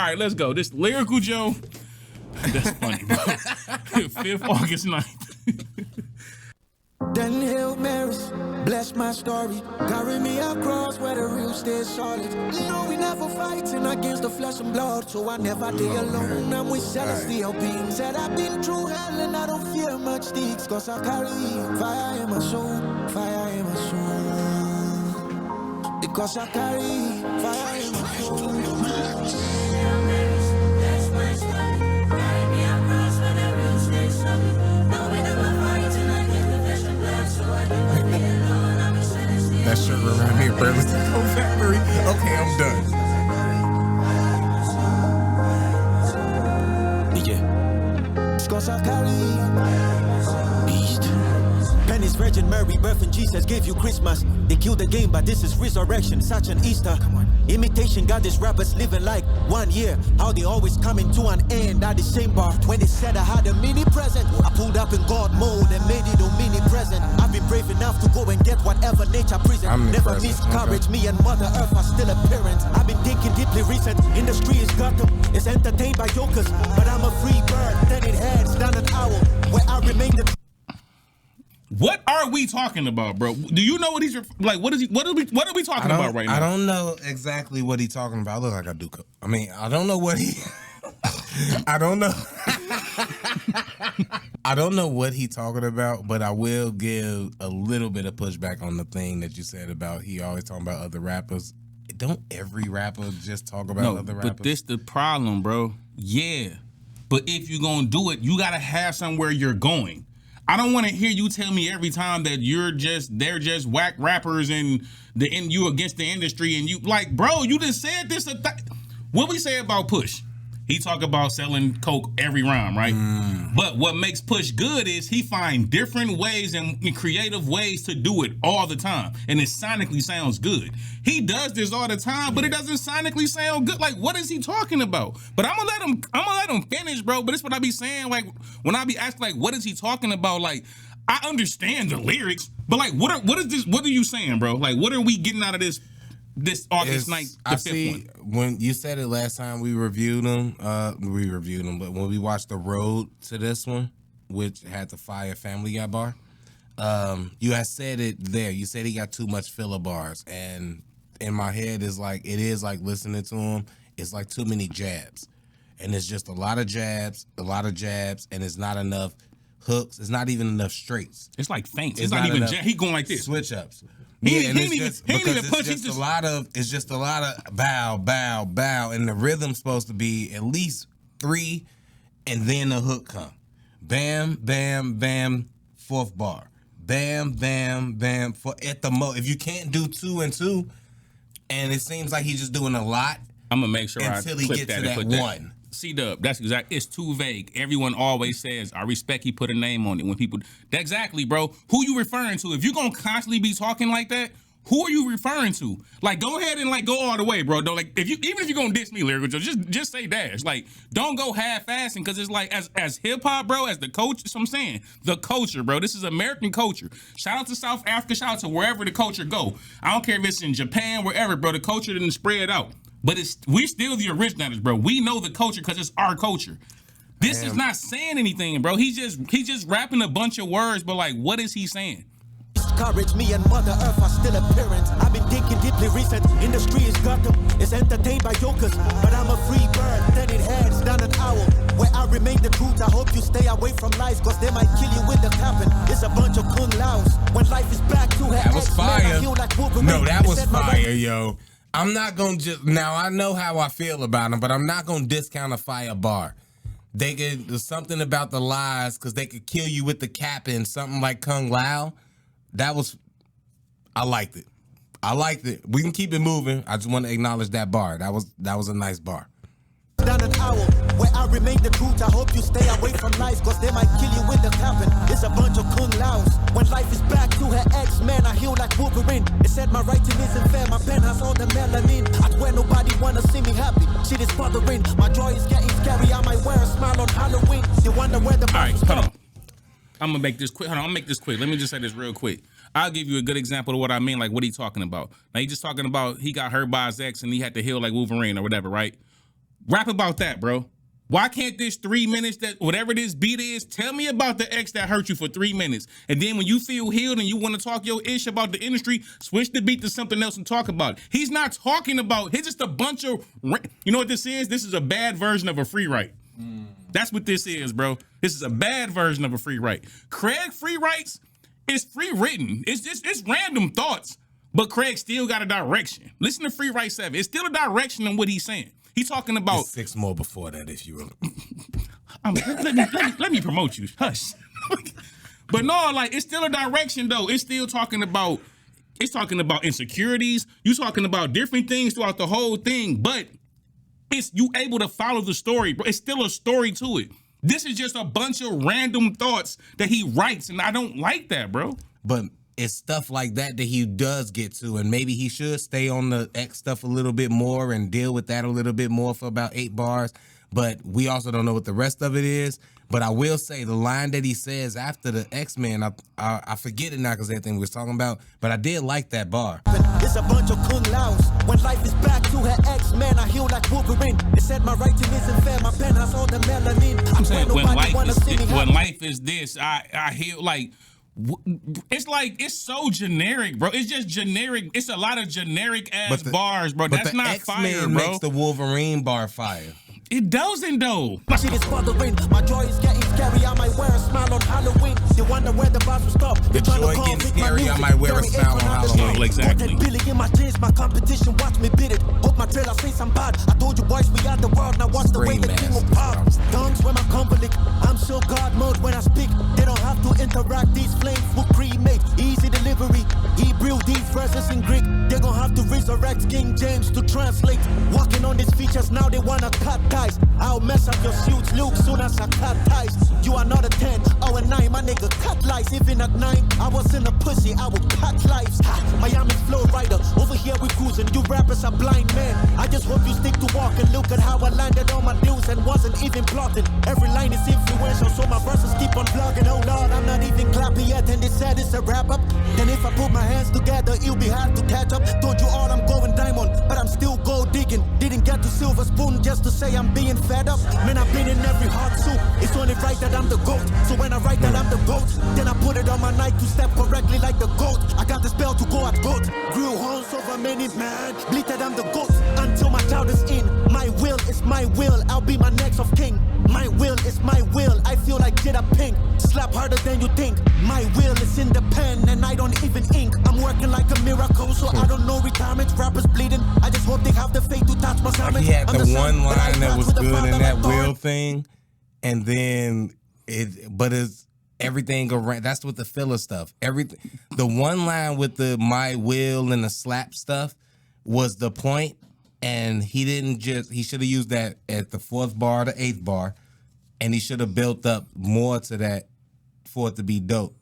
right, let's go. This Lyrical Joe. That's funny, bro. 5th August 9th. Then Hail Marys, bless my story. Carry me across where the real stays solid. No, we never fighting against the flesh and blood, so I never day alone. I'm with celestial beings. Said I've been through hell and I don't fear much sticks, cause I carry fire in my soul, fire in my soul. Because I carry fire in my soul. That shirt around here, Burlington Coat Factory. Okay, I'm done. Yeah. It's cause I carry beast. Penny's Virgin Mary, birth in Jesus gave you Christmas. They killed the game, but this is resurrection, such an Easter. Imitation got these rappers living like 1 year. How they always coming to an end at the same bar. When they said I had a mini present, I pulled up in God mode and made it a mini present. I've been brave enough to go and get whatever nature present. Never miscourage me and Mother Earth are still a parent. I've been thinking deeply recent. Industry is Gotham, it's entertained by jokers, but I'm a free bird, turning heads down an owl, where I remain the. What are we talking about, bro? Do you know what he's like? What are we talking about right now? I don't know exactly what he's talking about. I look like I do. I mean, I don't know what he. I don't know. I don't know what he's talking about, but I will give a little bit of pushback on the thing that you said about he always talking about other rappers. Don't every rapper just talk about other rappers? But this the problem, bro. Yeah, but if you're gonna do it, you gotta have somewhere you're going. I don't want to hear you tell me every time that they're just whack rappers and you against the industry and you like, bro, you just said this. What we say about Push? He talk about selling coke every rhyme, right? But what makes Push good is he find different ways and creative ways to do it all the time, and it sonically sounds good. He does this all the time, but it doesn't sonically sound good. Like, what is he talking about? But I'm gonna let him finish, bro. But it's what I be saying, like when I be asking, like, what is he talking about? Like, I understand the lyrics, but like, what is this? What are you saying, bro? Like, what are we getting out of this August 9th, the 5th one? When you said it last time we reviewed them, but when we watched the road to this one, which had the Fire Family Guy bar, you had said it there. You said he got too much filler bars, and in my head it is like listening to him. It's like too many jabs, and it's just a lot of jabs, and it's not enough hooks. It's not even enough straights. It's like feints. It's not even he going like this. Switch ups. It's just a lot of bow, bow, bow, and the rhythm's supposed to be at least 3, and then the hook come. Bam, bam, bam, 4th bar. Bam, bam, bam. At the if you can't do 2 and 2, and it seems like he's just doing a lot. I'm gonna make sure until he gets to that one. C-Dub, that's exactly. It's too vague. Everyone always says, I respect he put a name on it. When people, that's exactly, bro. Who you referring to? If you're gonna constantly be talking like that, who are you referring to? Like, go ahead and like go all the way, bro. Don't like even if you're gonna diss me, Lyrical Joe, just say Dash. Like, don't go half-assing, because it's like as hip hop, bro, as the coach. So I'm saying the culture, bro. This is American culture. Shout out to South Africa. Shout out to wherever the culture go. I don't care if it's in Japan, wherever, bro. The culture didn't spread out. But we still the originators, bro. We know the culture because it's our culture. This is not saying anything, bro. He's just rapping a bunch of words, but like, what is he saying? Courage, me and Mother Earth are still a parent. I've been thinking deeply recent. Industry is Gotham, it's entertained by jokers, but I'm a free bird, turning heads down an owl, where I remain the truth. I hope you stay away from lies, cause they might kill you with the clapping. It's a bunch of kung laos. When life is back to her that was fire. No, that was fire, yo. I'm not gonna now I know how I feel about them, but I'm not gonna discount a fire bar. There's something about the lies, because they could kill you with the capping, something like Kung Lao. I liked it. We can keep it moving. I just want to acknowledge that bar. That was a nice bar. Down an hour, where I remain the truth. I hope you stay away from lies, cause they might kill you with the clapping. It's a bunch of kung laos. When life is back to her ex, man, I heal like Wolverine. It said my writing isn't fair, my pen has all the melanin. I swear nobody wanna see me happy. Shit is bothering, my joy is getting scary. I might wear a smile on Halloween. You wonder where the Alright, hold on. I'm gonna make this quick. Hold on, I'm gonna make this quick. Let me just say this real quick. I'll give you a good example of what I mean, like what he talking about. Now, he just talking about he got hurt by his ex and he had to heal like Wolverine or whatever, right? Rap about that, bro. Why can't this 3 minutes, that whatever this beat is, tell me about the ex that hurt you for 3 minutes. And then when you feel healed and you want to talk your ish about the industry, switch the beat to something else and talk about it. He's not talking about, it's just a bunch of, you know what this is? This is a bad version of a free write. That's what this is, bro. This is a bad version of a free write. Craig free writes is free written. It's random thoughts, but Craig still got a direction. Listen to Free Write 7. It's still a direction in what he's saying. He's talking about There's 6 more before that, if you will. let me promote you. Hush. But no, like it's still a direction though. It's still talking about insecurities. You talking about different things throughout the whole thing, but it's you able to follow the story, bro. It's still a story to it. This is just a bunch of random thoughts that he writes, and I don't like that, bro. But it's stuff like that he does get to, and maybe he should stay on the X stuff a little bit more and deal with that a little bit more for about 8 bars. But we also don't know what the rest of it is. But I will say the line that he says after the X-Men, I forget it now because everything we was talking about, but I did like that bar. It's a bunch of kung laos. When life is back to her X-Men, I heal like Wolverine. They said my writing isn't fair, my pen has all the melanin. I'm saying when life is this, I heal like, it's so generic, bro. It's just generic. It's a lot of generic ass bars, bro. That's not fire, bro. Makes the Wolverine bar fire. It doesn't though. Shit is bothering. My joy is getting scary. I might wear a smile on Halloween. They wonder where the bars will stop. The joy getting scary. I might wear a smile on Halloween. Exactly. Billy in my jeans, my competition. Watch me beat it. Hope my trailer says I'm bad. I told you boys we got the world. Now watch the way the king will pop. Dunks when my conflict. I'm so God mode when I speak. They don't have to interact. These flames will cremate. Easy delivery. Hebrew these verses in Greek. They're gonna have to resurrect King James to translate. Walking on these features now they wanna cut ties. I'll mess up your suits, Luke, soon as I cut ties. You are not a 10 or a 9, my nigga cut lies. Even at 9, I was in a pussy, I will cut lives. Miami's flow rider, over here we cruising. You rappers are blind men. I just hope you stick to walking. Look at how I landed on my deals and wasn't even plotting. Every line is influential, so my verses keep on plugging. Oh Lord, I'm not even clapping yet, and they said it's a wrap up. Then if I put my hands together, it'll be hard to catch up. Told you all I'm going diamond, but I'm still gold digging. Didn't get to silver spoon just to say I'm being fed up. Man, I've been in every hard soup. It's only right that I'm the GOAT. So when I write that I'm the GOAT, then I put it on my night to step correctly like the GOAT. I got the spell to go at GOAT. Grew horns over many man. Bleated I'm the GOAT until my child is in. My will is my will. I'll be my next of king. My will is my will. I feel like Jada Pink. Slap harder than you think. My will is in the pen and I don't even ink. I'm working like a miracle, so I don't know retirement. Rappers bleeding. I just hope they have the faith to touch my summit. He had the one line that was good in that will thing, and then it's everything around. That's with the filler stuff. Everything. The one line with the my will and the slap stuff was the point, and he should have used that at the 4th bar, the 8th bar, and he should have built up more to that for it to be dope.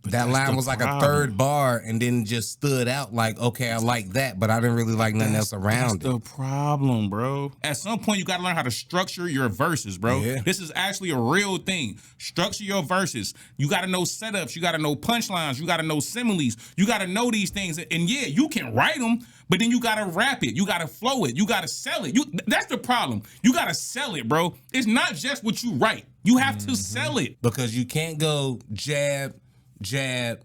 That line was like a 3rd bar and then just stood out like, okay, I like that, but I didn't really like nothing else around it. That's the problem, bro. At some point, you got to learn how to structure your verses, bro. Yeah. This is actually a real thing. Structure your verses. You got to know setups. You got to know punchlines. You got to know similes. You got to know these things. And yeah, you can write them, but then you got to rap it. You got to flow it. You got to sell it. That's the problem. You got to sell it, bro. It's not just what you write. You have to sell it. Because you can't go jab, jab,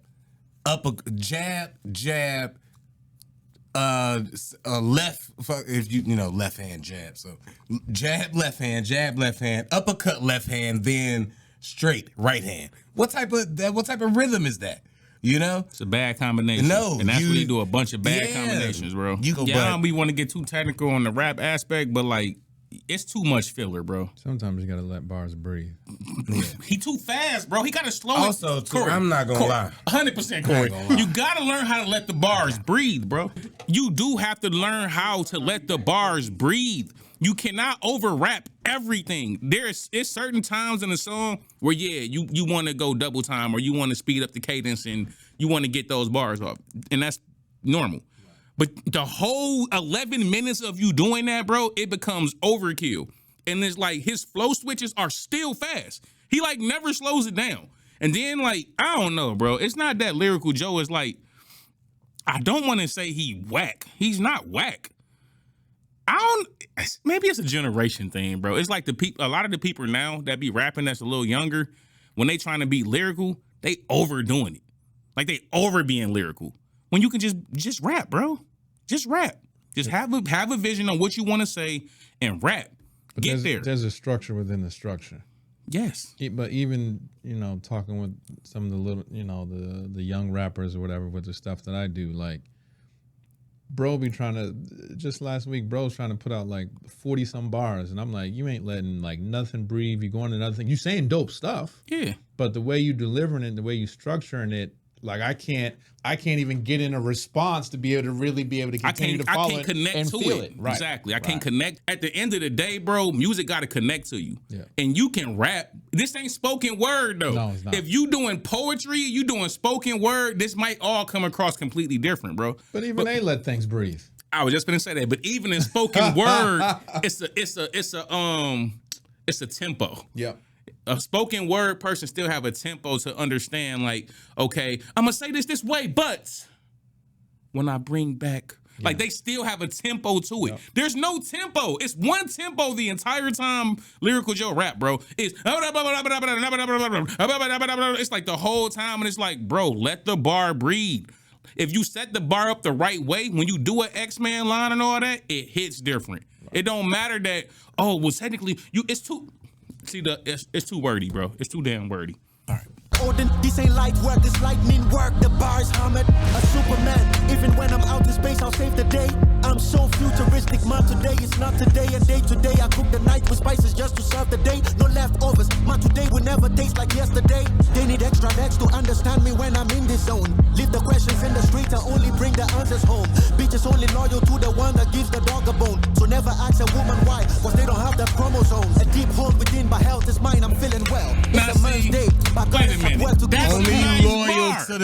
jab, left, if you know, left hand jab. So jab, left hand, uppercut, left hand, then straight right hand. What type of rhythm is that? You know? It's a bad combination. No. And that's when you do a bunch of bad combinations, bro. We want to get too technical on the rap aspect, but like, it's too much filler, bro. Sometimes you gotta let bars breathe. Yeah. He too fast, bro. He gotta slow also, it. Too, I'm not gonna lie. 100% Corey. You gotta learn how to let the bars breathe, bro. You do have to learn how to let the bars breathe. You cannot over rap everything. It's certain times in a song where you want to go double time or you want to speed up the cadence and you want to get those bars off, and that's normal. But the whole 11 minutes of you doing that, bro, it becomes overkill. And it's like his flow switches are still fast. He like never slows it down. And then like, I don't know, bro. It's not that Lyrical Joe is like, I don't want to say he whack. He's not whack. I don't. Maybe it's a generation thing, bro. It's like a lot of the people now that be rapping that's a little younger, when they trying to be lyrical, they overdoing it. Like they over being lyrical. When you can just rap, bro. Just rap. Just have a vision on what you want to say and rap. But Get there. There's a structure within the structure. Yes. But even, talking with some of the little, the young rappers or whatever with the stuff that I do, like, bro be trying to, just last week, bro's trying to put out like 40 some bars. And I'm like, you ain't letting like nothing breathe. You going to another thing. You saying dope stuff. Yeah. But the way you delivering it, the way you structuring it, like I can't even get in a response to be able to really be able to continue to follow it. I can't connect and to feel it. Right. Exactly. I can't connect. At the end of the day, bro, music got to connect to you. Yeah. And you can rap. This ain't spoken word, though. No, it's not. If you doing poetry, you doing spoken word, this might all come across completely different, bro. But they let things breathe. I was just gonna say that. But even in spoken word, it's a tempo. Yep. A spoken word person still have a tempo to understand, like, okay, I'm gonna say this way, but when I bring back, like, they still have a tempo to it. Yep. There's no tempo. It's one tempo the entire time Lyrical Joe rap, bro. It's like the whole time, and it's like, bro, let the bar breathe. If you set the bar up the right way, when you do an X-Man line and all that, it hits different. Right. It don't matter that, technically, it's too... See, it's too wordy, bro. It's too damn wordy. All right. Odin, this ain't light work, this lightning work. The bars hammered, a Superman. Even when I'm out in space, I'll save the day. I'm so futuristic, man. Today is not today, and day to day I cook the night with spices just to serve the day. No leftovers, man. Today will never taste like yesterday. They need extra legs to understand me when I'm in this zone. Leave the questions in the street, I only bring the answers home. Bitches only loyal to the one that gives the dog a bone. So never ask a woman why, cause they don't have the chromosomes. A deep hole within my health is mine, I'm feeling well. It's a man's day, but wait a minute. Only loyal to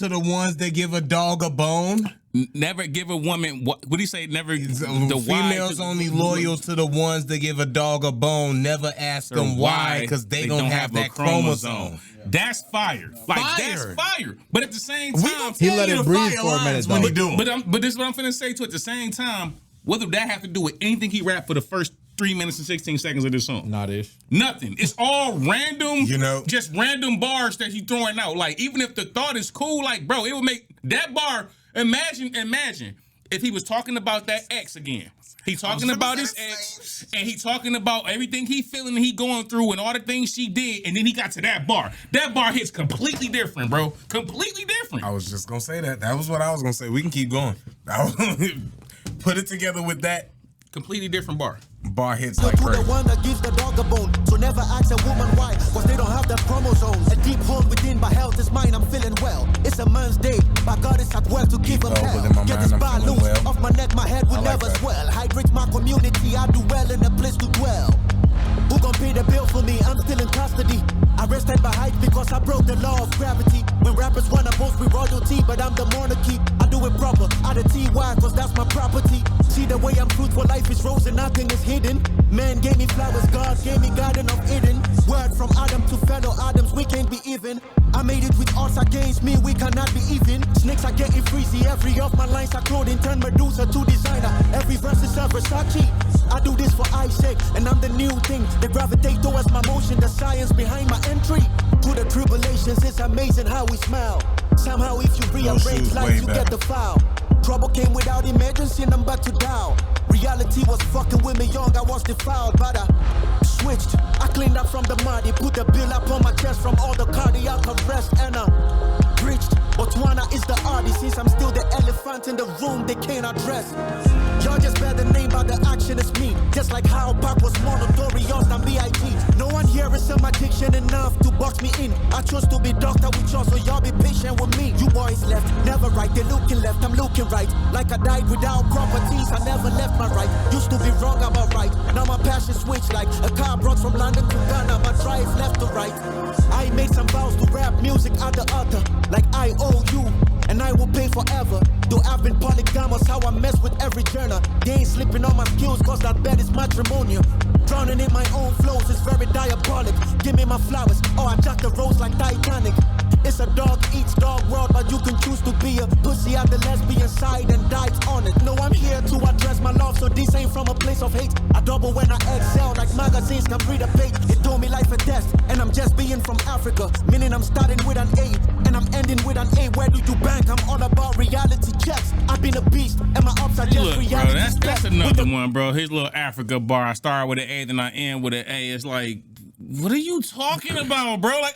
the ones that give a dog a bone. Never give a woman what do you say? Never the females only loyal to the ones that give a dog a bone. Never ask them why, because they don't have that chromosome. Yeah. That's fire. Like that's fire. But at the same time, he let it breathe for a minute. When he do it. But this is what I'm finna say too. At the same time, what does that have to do with anything he rapped for the first 3 minutes and 16 seconds of this song? Not-ish. Nothing. It's all random, just random bars that he's throwing out. Like, even if the thought is cool, like, bro, it would make that bar, imagine if he was talking about that ex again. He talking about his ex, and he talking about everything he feeling and he going through and all the things she did, and then he got to that bar. That bar hits completely different, bro. Completely different. I was just going to say that. That was what I was going to say. We can keep going. Put it together with that. Completely different bar. Bar hits like crazy. The one that gives the dog a bone. So never ask a woman why, cause they don't have the chromosomes. A deep hole within my health is mine, I'm feeling well. It's a man's day, but God is at work to give him hell. Get this bar loose, off my neck, my head will never swell. Hydrate my community, I do well in a place to dwell. Who gon' pay the bill for me? I'm still in custody. Arrested by height because I broke the law of gravity. When rappers wanna boast with royalty, but I'm the monarchy. I do it proper, out of TY, cause that's my property. See the way I'm fruitful, life is rose and nothing is hidden. Man gave me flowers, God gave me Garden of Eden. Word from Adam to fellow Adams, we can't be even. I made it with odds against me, we cannot be even. Snakes are getting freezy, every of my lines are clothing. Turn Medusa to designer, every verse is a Versace. I do this for Isaac, and I'm the new thing. They gravitate towards my motion, the science behind my entry. To the tribulations, it's amazing how we smile. Somehow if you rearrange life, you get the foul. Trouble came without emergency, and I'm back to down. Reality was fucking with me young, I was defiled, but I switched. I cleaned up from the mud, they put the bill up on my chest from all the cardiac arrest, and I preached. Botswana is the artist, since I'm still the elephant in the room they can't address. Y'all just bear the name, but the action is me. Just like how Pac was more notorious than B.I.G. No one here is a magician enough to box me in. I chose to be doctor with y'all, so y'all be patient with me. You boys left, never right, they looking left, I'm looking right. Like I died without properties, I never left my right. Used to be wrong, I'm alright. Now my passion switched like a car brought from London to Ghana. My drive left to right. I made some vows to rap music at the altar. Like I owe you, and I will pay forever. Though I've been polygamous, how I mess with every journal. They ain't slipping on my skills, cause that bed is matrimonial. Drowning in my own flows is very diabolic. Give me my flowers, or I jack the rose like Titanic. It's a dog eats dog world, but you can choose to be a pussy at the lesbian side and dives on it. No, I'm here to address my love, so this ain't from a place of hate. I double when I excel, like magazines can read a page. It told me life or death, and I'm just being from Africa. Meaning I'm starting with an A, and I'm ending with an A. Where do you bank? I'm all about reality checks. I've been a beast, and my ups are just Look, reality bro, that's checks. another one, bro. His little Africa bar. I start with an A, then I end with an A. It's like, what are you talking about, bro? Like,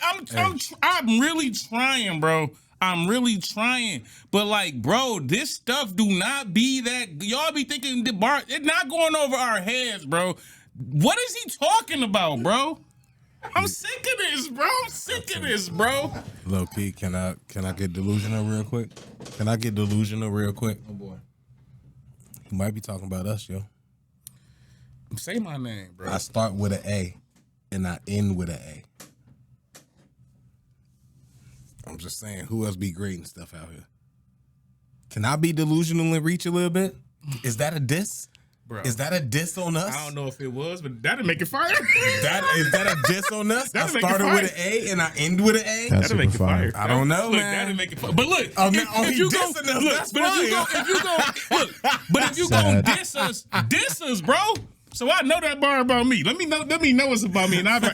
I'm really trying, bro. I'm really trying. But, like, bro, this stuff do not be that. Y'all be thinking the bar, it's not going over our heads, bro. What is he talking about, bro? I'm sick of this, bro. I'm sick of this, bro. Low key, can I get delusional real quick? Can I get delusional real quick? Oh boy. He might be talking about us, yo. Say my name, bro. I start with an A and I end with an A. I'm just saying, who else be great and stuff out here? Can I be delusional and reach a little bit? Is that a diss? Bro. Is that a diss on us? I don't know if it was, but that'd make it fire. Is that a diss on us? I That'd make it started fire. with an A and I end with an A. That's That'd make it super fire. fire. I don't know, Look, man. that'd make it fire. But look, Oh, if, man, oh, if he you go, dissing us, look, that's but if you go, look, but if you go diss us, bro. So I know that bar about me. Let me know it's about me. And I said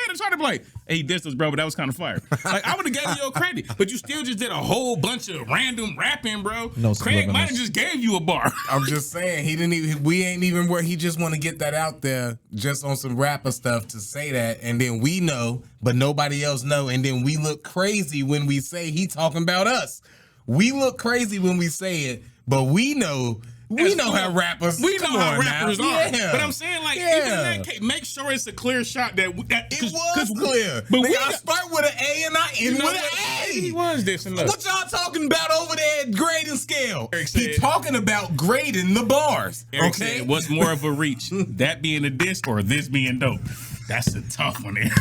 it, try to be like, hey, he dissed us, bro, but that was kind of fire. Like, I would have gave you your credit, but you still just did a whole bunch of random rapping, bro. No Craig might have subliminals. just gave you a bar. I'm just saying, we ain't even where he just want to get that out there just on some rapper stuff to say that, and then we know, but nobody else know, and then we look crazy when we say he talking about us. We look crazy when we say it, but we know how rappers. We know how rappers are. Yeah. But I'm saying, like, even in that case, make sure it's a clear shot that It was clear. But I start with an A and I end with an A. He was dissing us. What y'all talking about over there at grading scale? Eric He said- talking about grading the bars. Eric Okay. said, what's more of a reach? That being a diss or this being dope? That's a tough one, Eric.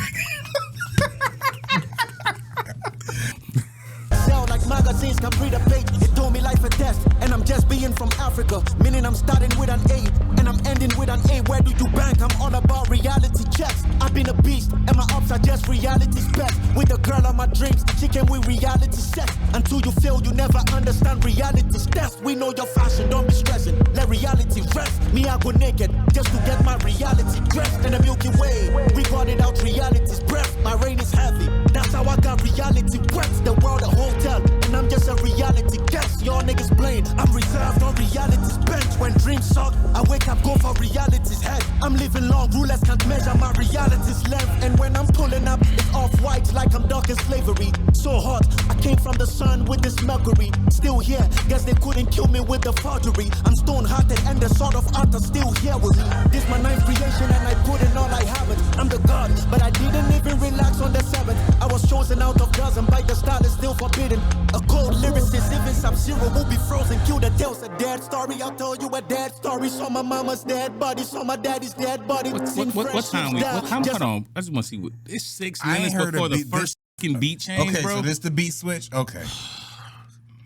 Sell like magazines can read a page. It told me life or death, and I'm just being from Africa. Meaning I'm starting with an A, and I'm ending with an A. Where do you bank? I'm all about reality checks. I've been a beast, and my ups are just reality specs. With the girl on my dreams, she came with reality sex. Until you feel you never understand reality steps. We know your fashion, don't be stressing. Let reality rest. Me, I go naked just to get my reality dressed. In the Milky Way, we got it out, reality's breath. My rain is heavy, that's how I got reality breath. The world a hotel, and I'm just a reality guest. Y'all niggas blame, I'm reserved on reality's bench. When dreams suck, I wake up, go for reality's head. I'm living long, rulers can't measure my reality's length. And when I'm pulling up, it's off-white like I'm dark in slavery. So hot, I came from the sun with this mercury. Still here, guess they couldn't kill me with the forgery. I'm stone-hearted and the sword of art are still here with me. This my ninth creation and I put in all I haven't. I'm the god, but I didn't even relax on the seventh. I was chosen out of dozen by the style is still forbidden. A cold lyricist, even Sub-Zero will be frozen. Kill the tales, a dead story. I'll tell you a dead story. Saw my mama's dead body, saw my daddy's dead body. What time we? Hold on. I just want to see what. It's 6 I ain't minutes heard before a the beat- first fucking beat change, Okay, bro. so this the beat switch? Okay.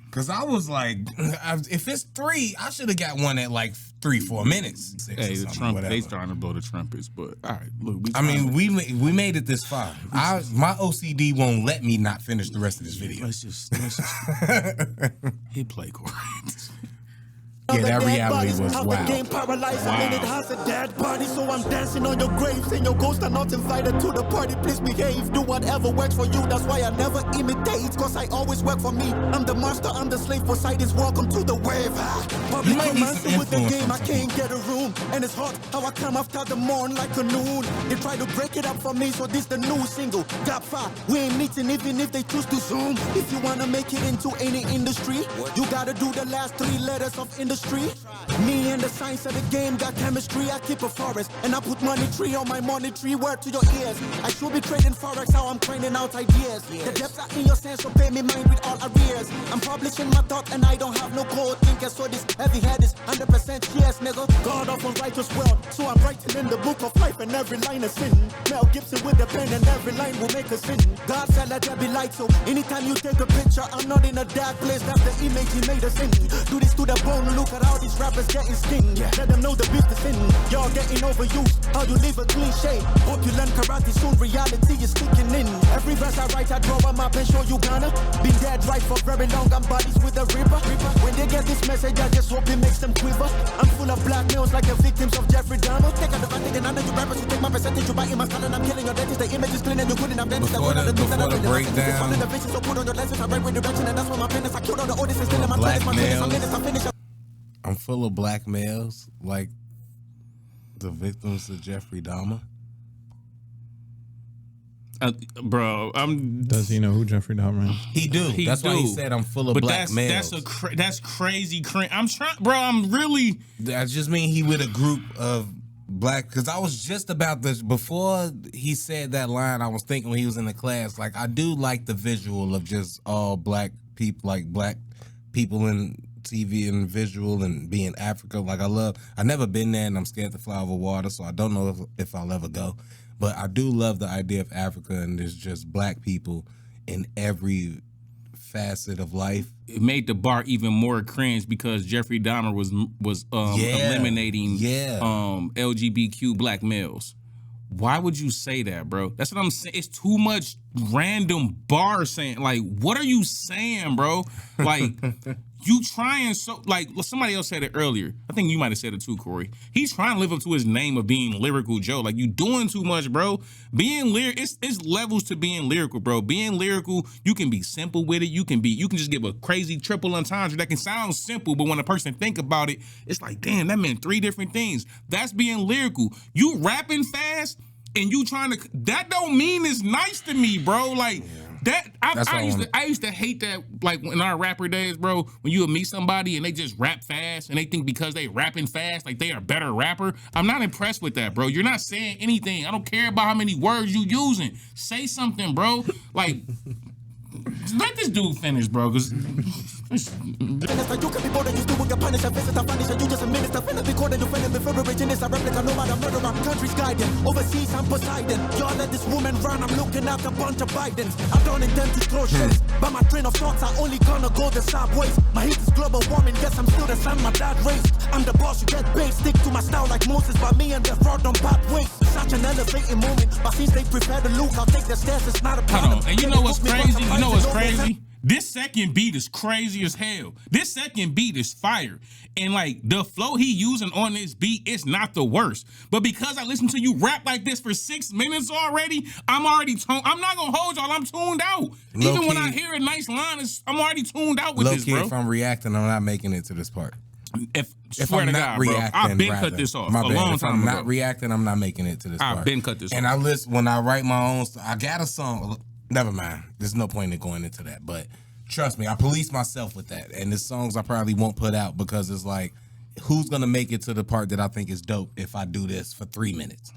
Because I was like, if it's 3, I should have got one at like 3-4 minutes. 6 Hey, or the something, trumpet. whatever. They starting to blow the trumpets, but all right. Look, I mean, we made it this far. My OCD won't let me not finish the rest of this video. let's just hit play, Corey. Yeah, that reality was Half wild. the game paralyzed and then it has a dead body. So I'm dancing on your graves and your ghosts are not invited to the party. Please behave, do whatever works for you. That's why I never imitate, cause I always work for me. I'm the master, I'm the slave. Poseidon's welcome to the wave. Public might need some romancing with the influence game, I from can't get a room. And it's hot, how I come after the morn like a noon. They try to break it up for me, so this the new single. Top 5, we ain't meeting even if they choose to zoom. If you wanna make it into any industry, you gotta do the last 3 letters of industry. Me and the science of the game got chemistry. I keep a forest and I put money tree on my money tree. Word to your ears. I should be trading forex, how I'm training out ideas. The depths are in your sense, so pay me mine with all arrears. I'm publishing my thought and I don't have no code thinker, so this heavy head is 100% yes, nigga. God of a righteous world, so I'm writing in the book of life and every line is sin. Mel Gibson with the pen and every line will make a sin. God said let there be light, so anytime you take a picture, I'm not in a dark place. That's the image he made us in. Do this to the bone, look at all these rappers getting skinned. Let them know the beef is in. Y'all getting overused. How you live a cliche. Hope you learn karate soon. Reality is kicking in. Every verse I write, I draw a map and show you Ghana. Been dead right for very long. I'm bodies with a river. When they get this message, I just hope it makes them quiver. I'm full of black males like the victims of Jeffrey Dahmer. Take out the advantage and I know you rappers who take my percentage. You biting my style and I'm killing your dentist. The image is clean and you couldn't have dentist. Before the breakdown, the vision, so put on your lenses. I write with direction and that's what my pen is. I killed all the audience and still in my black males. I'm full of black males like the victims of Jeffrey Dahmer. Bro, Does he know who Jeffrey Dahmer is? He do. That's why he said I'm full of black males. That's crazy. I'm trying, bro. I'm really. That just mean he with a group of black. Because I was just about this before he said that line. I was thinking when he was in the class, like I do like the visual of just all black people, like black people in TV and visual and being Africa. Like I never been there and I'm scared to fly over water, so I don't know if I'll ever go. But I do love the idea of Africa and there's just black people in every facet of life. It made the bar even more cringe because Jeffrey Dahmer was eliminating LGBTQ black males. Why would you say that, bro? That's what I'm saying. It's too much random bar saying. Like, what are you saying, bro? Like, you trying so, like, somebody else said it earlier. I think you might have said it too, Corey. He's trying to live up to his name of being Lyrical Joe. Like, you doing too much, bro. Being it's levels to being lyrical, bro. Being lyrical, you can be simple with it. You can just give a crazy triple entendre that can sound simple, but when a person think about it, it's like, damn, that meant 3 different things. That's being lyrical. You rapping fast and you trying to, that don't mean it's nice to me, bro. Like, I used to hate that, like in our rapper days, bro, when you would meet somebody and they just rap fast and they think because they rapping fast, like they are a better rapper. I'm not impressed with that, bro. You're not saying anything. I don't care about how many words you using. Say something, bro. Like, let this dude finish, bro, because you can be bored and you still with your punish and visit a vanish and you just a minister. Finna be caught and defending before origin is a replica. No matter murder, I'm country's guiding. Overseas, I'm Poseidon. Y'all let this woman run, I'm looking at a bunch of Bidens. I don't intend to throw shades, but my train of thoughts are only gonna go the sideways. My hate is global warming, guess I'm still the son my dad raised. I'm the boss, you get paid, stick to my style like Moses, but me and the fraud on pathways. Such an elevating moment, but since they prefer the look, I'll take the stairs, it's not a problem. Hold on, and you know what's crazy? You know what's crazy? This second beat is crazy as hell. This second beat is fire. And like the flow he using on this beat is not the worst. But because I listened to you rap like this for 6 minutes already, I'm already tuned. I'm not gonna hold y'all, I'm tuned out. Even when I hear a nice line, I'm already tuned out with this, bro. If I'm reacting, I'm not making it to this part. If I'm not reacting, I've been cut this off a long time ago. If I'm not reacting, I'm not making it to this part. I've been cut this off. And I listen, when I write my own, I got a song. Never mind. There's no point in going into that. But trust me, I police myself with that. And there's songs I probably won't put out because it's like, who's going to make it to the part that I think is dope if I do this for 3 minutes?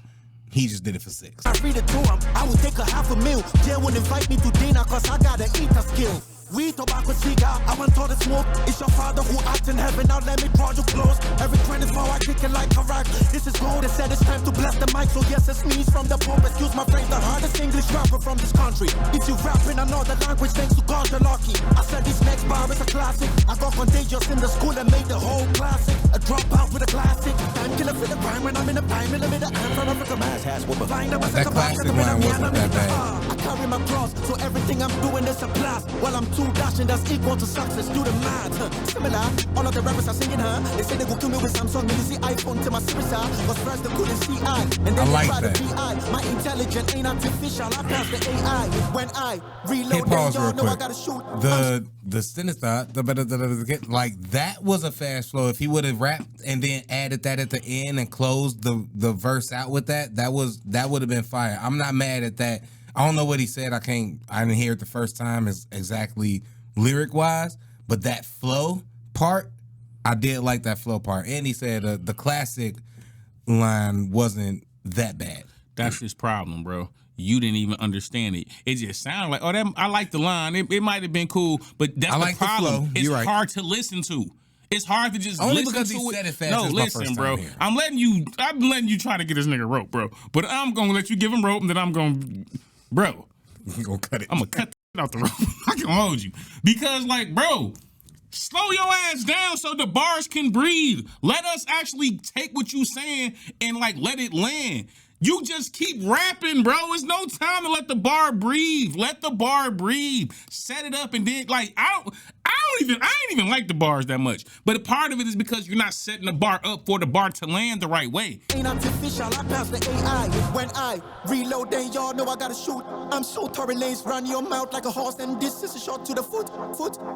He just did it for 6. I read it to him. I will take a half a meal. Jay won't invite me to dinner cause I got an eater skill. Weed, tobacco, cigar, I want all the smoke. It's your father who acts in heaven, now let me draw you close. Every 24 I kick it like a rock. This is gold, they said it's time to bless the mic. So yes, it's sneeze from the Pope. Excuse my phrase, the hardest English rapper from this country. If you rap in another language, thanks to God, you're lucky. I said this next bar is a classic. I got contagious in the school and made the whole classic. A dropout with a classic. Time killer for the crime when I'm in the prime millimeter. I'm from Africa, mass has what that classic line wasn't that bad. I carry my cross, so everything I'm doing is a blast. While I'm too dashing, that's equal to success. Do the math. Similar, all of the rappers are singing her. They say they go kill me with Samsung. Me use the iPhone to my suicide. Was first they couldn't see I, and then they try to be I. My intelligence ain't artificial. I pass the AI. When I reload, then y'all know I gotta shoot. The sinister, like that was a fast flow. If he would have rapped and then added that at the end and closed the verse out with that would have been fire. I'm not mad at that. I don't know what he said. I didn't hear it the first time is exactly lyric wise, but that flow part, I did like that flow part. And he said the classic line wasn't that bad. That's his problem, bro. You didn't even understand it. It just sounded like, I like the line. It might have been cool, but that's the problem. It's hard to listen to. It's hard to just only listen because to he it. said it fast. No, listen, bro. I'm letting you try to get this nigga rope, bro. But I'm gonna let you give him rope, and then I'm gonna, bro. You gonna cut it? I'm gonna cut out the rope. I can hold you because, like, bro, Slow your ass down so the bars can breathe. Let us actually take what you saying and like let it land. You just keep rapping, bro. It's no time to let the bar breathe. Let the bar breathe. Set it up and then like I ain't even like the bars that much. But a part of it is because you're not setting the bar up for the bar to land the right way. Ain't artificial, I pass the AI. When I reload, then y'all know I gotta shoot. I'm so Tory Lanez, run your mouth like a horse, and this is a shot to the foot.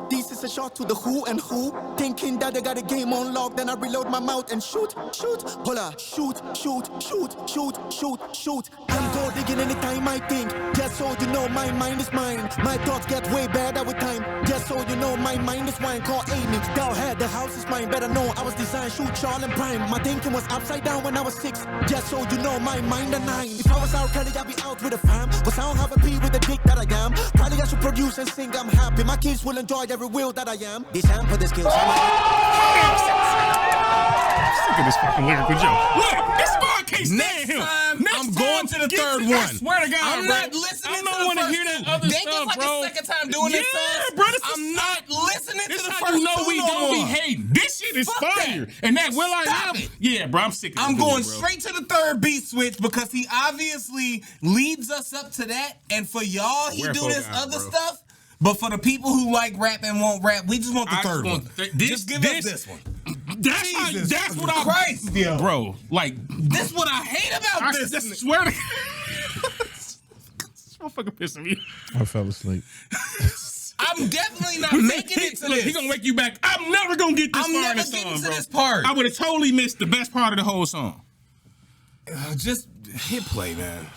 This is a shot to the who and who. Thinking that they got a game on lock, then I reload my mouth and shoot. Hola, shoot. I'm go digging anytime I think. Just so you know, my mind is mine. My thoughts get way better with time. Just so you know, my mind is wine. Call Amy, down head, the house is mine. Better know I was designed, shoot Charles and Prime. My thinking was upside down when I was 6. Just so you know, my mind a 9. If I was out Kelly, I'd be out with a fam. But I don't have a P with the dick that I am. Probably I should produce and sing, I'm happy. My kids will enjoy every will that I am. This amp for the skills. Sick of this fucking Lyrical Joe. Look, this bar can't stand him. I'm going to the third one. I swear to God, I'm bro. not listening I to don't the want to first hear that two. other They stuff, get like bro. the second time doing this song. Bro, I'm not listening to this the how first you know two we no don't be more. hating. This shit is Fuck fire. that. And that Will I Stop Am. it. Yeah, bro, I'm sick of I'm this going dude, bro. straight to the third beat switch because he obviously leads us up to that. And for y'all, he Where do folk this at, other bro? stuff. But for the people who like rap and won't rap, we just want the I third just one. want Just give us this one. That's Jesus what I Christ, yo. bro. Like This what I hate about I this. just swear to this motherfucker pissing me. I fell asleep. I'm definitely not making it to Look, this. he gonna wake you back. I'm never gonna get this I'm far never in the getting song, to bro. this part. I would have totally missed the best part of the whole song. Just hit play, man.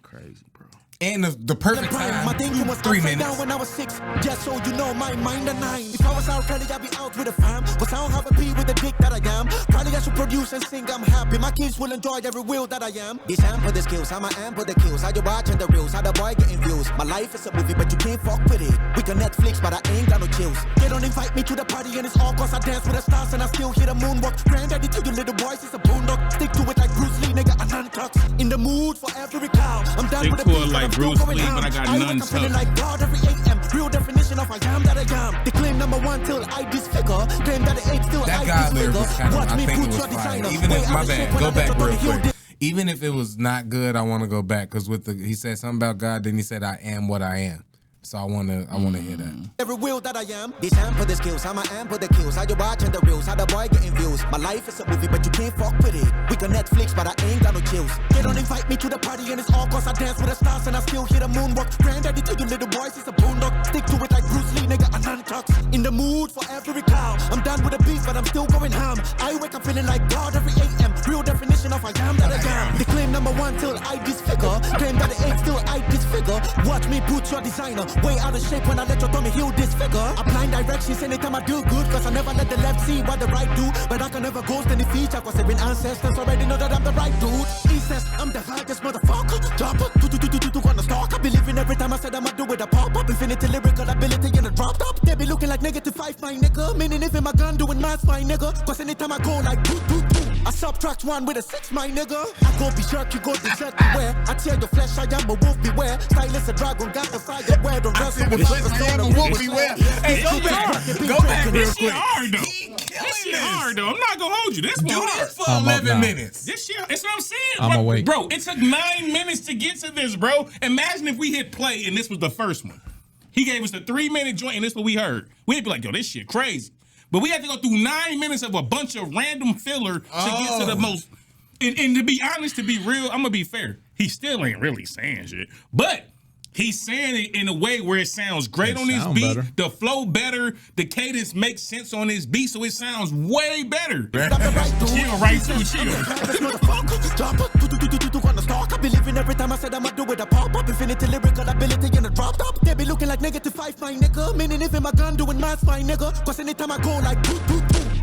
Crazy, bro. And the perfect time, My thinking was 3 upside minutes. down when I was 6. Just so you know, my mind a 9. If I was out Kelly, I'd be out with a fam. But I don't have a P with the dick that I am. Probably I should produce and sing, I'm happy. My kids will enjoy every will that I am. This amp for the skills, I'm a amp for the kills. How you watching the reels, how the boy getting views. My life is a movie, but you can't fuck with it. We can Netflix, but I ain't got no chills. They don't invite me to the party, and it's all cause I dance with the stars, and I still hear the moonwalk. Granddaddy to you little boys, it's a boondock. Stick to it like Bruce Lee, nigga, I nunchucks. In the mood for every cow. I'm done Stick with the to it beat, like but I'm still Bruce going Lee, ham. but I got wake up nunchucks. feeling like God every AM. Real definition of I am that I am. They claim number 1 till I disfigure. Claim that it ain't still That I guy lyric disfigure. was kind of, Watch I me think it put was your fire. designer. Even Way if, out my of shape bad, when go I back let real you quick. Even if it was not good, I want to go back because with he said something about God, then he said, I am what I am. So I want to hear that. every will that I am. This amp for the skills, I'm a amp for the kills. How you watching the reels, how the boy getting views. My life is a movie, but you can't fuck with it. We can Netflix, but I ain't got no chills. They don't invite me to the party, and it's all cause I dance with the stars, and I still hear the moonwalk. Granddaddy to you little boys, it's a boondock. Stick to it like Bruce Lee, nigga, I nunchucks. In the mood for every cow. I'm done with the beef, but I'm still going ham. I wake up feeling like God every AM. Real definition of I am that I am. They claim number 1 till I disfigure. Claim that it ain't still I disfigure. Watch me put your designer way out of shape when I let your tummy heal disfigure. Applying directions anytime I do good, cause I never let the left see what the right do. But I can never ghost any feature, cause even ancestors already know that I'm the right dude. He says I'm the hardest motherfucker. Jumper, on the stalk. I believe in every time I said I'ma do it, I pop up. Infinity lyrical ability in a drop top. They be looking like -5, my nigga. Meaning if in my gun doing maths, my nigga. Cause anytime I go like I subtract 1 with a 6, my nigga. I go be jerk, you go desert beware. I tear your flesh, I am a wolf, beware. Stylist a dragon, got the fire, where the wrestle with fire. Hey, go back real This shit quick. hard though. He This killing shit this. hard though. I'm not gonna hold you. This Do one hard. this for I'm up 11 now. minutes. This shit, that's what I'm saying. I'm bro. awake. Bro, it took 9 minutes to get to this, bro. Imagine if we hit play and this was the first one. He gave us a 3-minute joint and this is what we heard. We'd be like, yo, this shit crazy. But we had to go through 9 minutes of a bunch of random filler to get to the most. And to be honest, to be real, I'm gonna be fair. He still ain't really saying shit. But he's saying it in a way where it sounds great It on his sound beat. better. The flow better. The cadence makes sense on his beat, so it sounds way better. Chill, right too, chill. On the stalk, I believe in every time I said I'ma do it, I pop up. Infinity lyrical ability in a drop top. They be looking like -5, my nigga. Meaning if in my gun doing maths, my nigga. Cause anytime I go like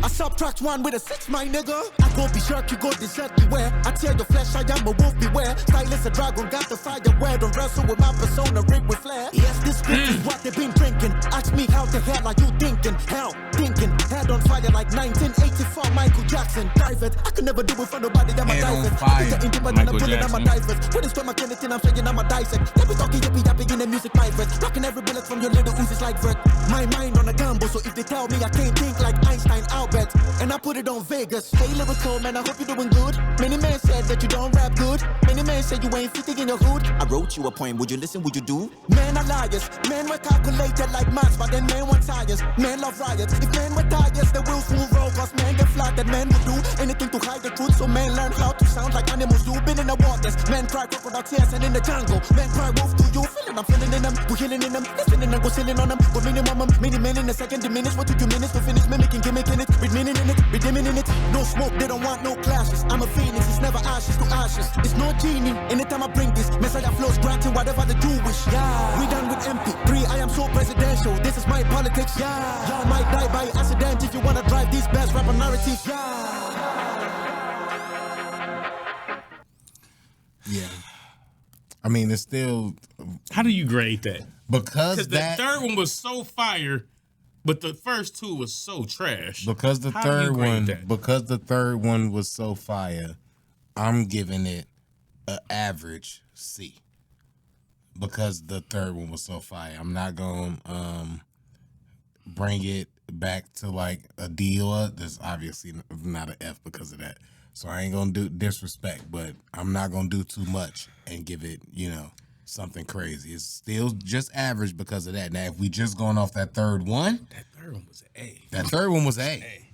I subtract 1 with a 6, my nigga. I go be jerk, you go desert beware. I tear your flesh, I am a wolf, beware. Stylist a dragon, got the fire, where don't wrestle with my persona, rigged with flair. Yes, this bitch is what they been drinking. Ask me how the hell are you thinking? Hell, thinking, head on on fire like 1984 Michael Jackson. Private, I could never do it for nobody. I'm a Head on divert. fire. It's the Michael I'm feeling, I'm a Jackson. divert. When it's from my Kennedy, I'm saying I'm a dissect. They be talking yippee yappy in the music private. Rocking every bullet from your little oozes like vert. My mind on a gamble, so if they tell me I can't think like Einstein, I'll bet. And I put it on Vegas. Stay lyrical, man, I hope you're doing good. Many men said that you don't rap good. Many men said you ain't fitting in your hood. I wrote you a poem, would you listen, would you do? Men are liars, men were calculated like maths, but then men want tires. Men love riots, if men were tires, the wheels will roll. Cause men get flattered, men would do anything to hide the truth. So men learn how to sound like animals do. Been in the waters, men cry crocodile tears and in the jungle. Men cry wolf to you, feeling I'm feeling in them. We're healing in them, listening and go sailing on them. Go minimum, many men in a second, diminish. What took you minutes to finish mimicking, gimmick in it. Read meaning in it, redeeming in it. No smoke, they don't want no clashes. I'm a phoenix, it's never ashes to ashes. It's no genie, anytime I bring this. Messiah flows granting whatever the do wish. Yeah, we done with MP3, I am so presidential. This is my politics. Yeah, y'all might die by accident if you wanna drive these best rapper narratives. Yeah. I mean, it's still How do you grade that? because Because the that third one was so fire, but the first two was so trash. because the How do you third grade one that? because the third one was so fire, I'm giving it an average C. Because the third one was so fire, I'm not gonna bring it back to like a D or there's obviously not an F because of that. So I ain't gonna do disrespect, but I'm not gonna do too much and give it, something crazy. It's still just average because of that. Now, if we just going off that third one, That third one was an A. that third one was A.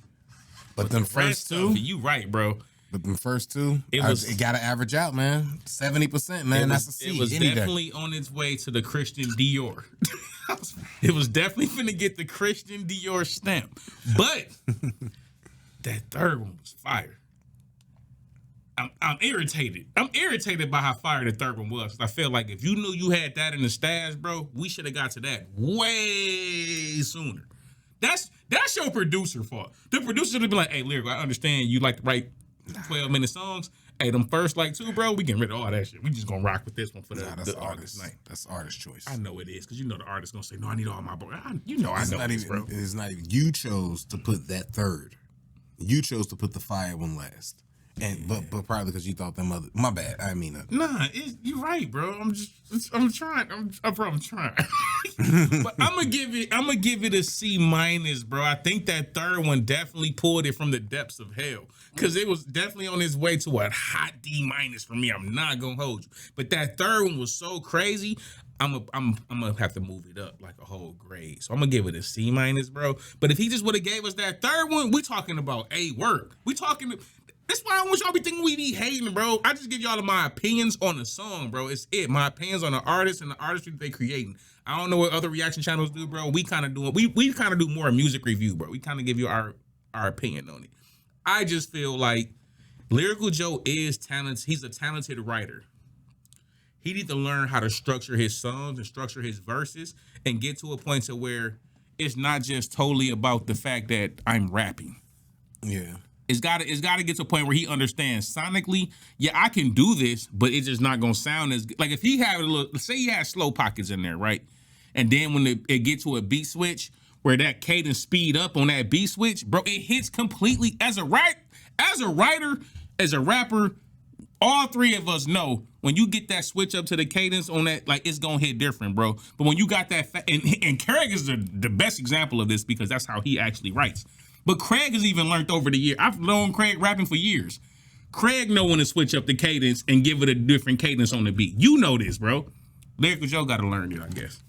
But them first Rest of two, it, you right, bro. it got to average out, man. 70%, man. That's a C. It was any day. definitely on its way to the Christian Dior. It was definitely finna get the Christian Dior stamp. But that third one was fire. I'm irritated. I'm irritated by how fire the third one was. I feel like if you knew you had that in the stash, bro, we should have got to that way sooner. That's your producer fault. The producer should have been like, hey, Lyrical, I understand you like to write 12-minute songs. Hey, them first like two, bro, we getting rid of all that shit. We just gonna rock with this one for the artist night. That's artist choice. I know it is, because the artist gonna say, no, I need all my bro. I know It's this, not even, bro. it's not even. You chose to put that third. You chose to put the fire one last. And but probably because you thought them other. My bad. I mean, Nah, you're right, bro. I'm trying. I'm trying. But I'm gonna give it a C minus, bro. I think that third one definitely pulled it from the depths of hell, because it was definitely on its way to a hot D minus for me. I'm not gonna hold you, but that third one was so crazy. I'm gonna have to move it up like a whole grade. So I'm gonna give it a C minus, bro. But if he just would have gave us that third one, we talking about A work. We talking. That's why I don't want y'all be thinking we be hating, bro. I just give y'all my opinions on the song, bro. It's it. My opinions on the artist and the artistry that they creating. I don't know what other reaction channels do, bro. We kind of we kind of do more music review, bro. We kind of give you our opinion on it. I just feel like Lyrical Joe is talented. He's a talented writer. He need to learn how to structure his songs and structure his verses and get to a point to where it's not just totally about the fact that I'm rapping. yeah. It's got to get to a point where he understands sonically, yeah, I can do this, but it's just not going to sound as good. Like if he had let's say he had slow pockets in there, right? And then when it get to a beat switch where that cadence speed up on that beat switch, bro, it hits completely. As a writer, as a rapper, all three of us know when you get that switch up to the cadence on that, like it's going to hit different, bro. But when you got that, and Craig is the best example of this because that's how he actually writes. But Craig has even learned over the year. I've known Craig rapping for years. Craig know when to switch up the cadence and give it a different cadence on the beat. You know this, bro. Lyrical Joe got to learn it, I guess.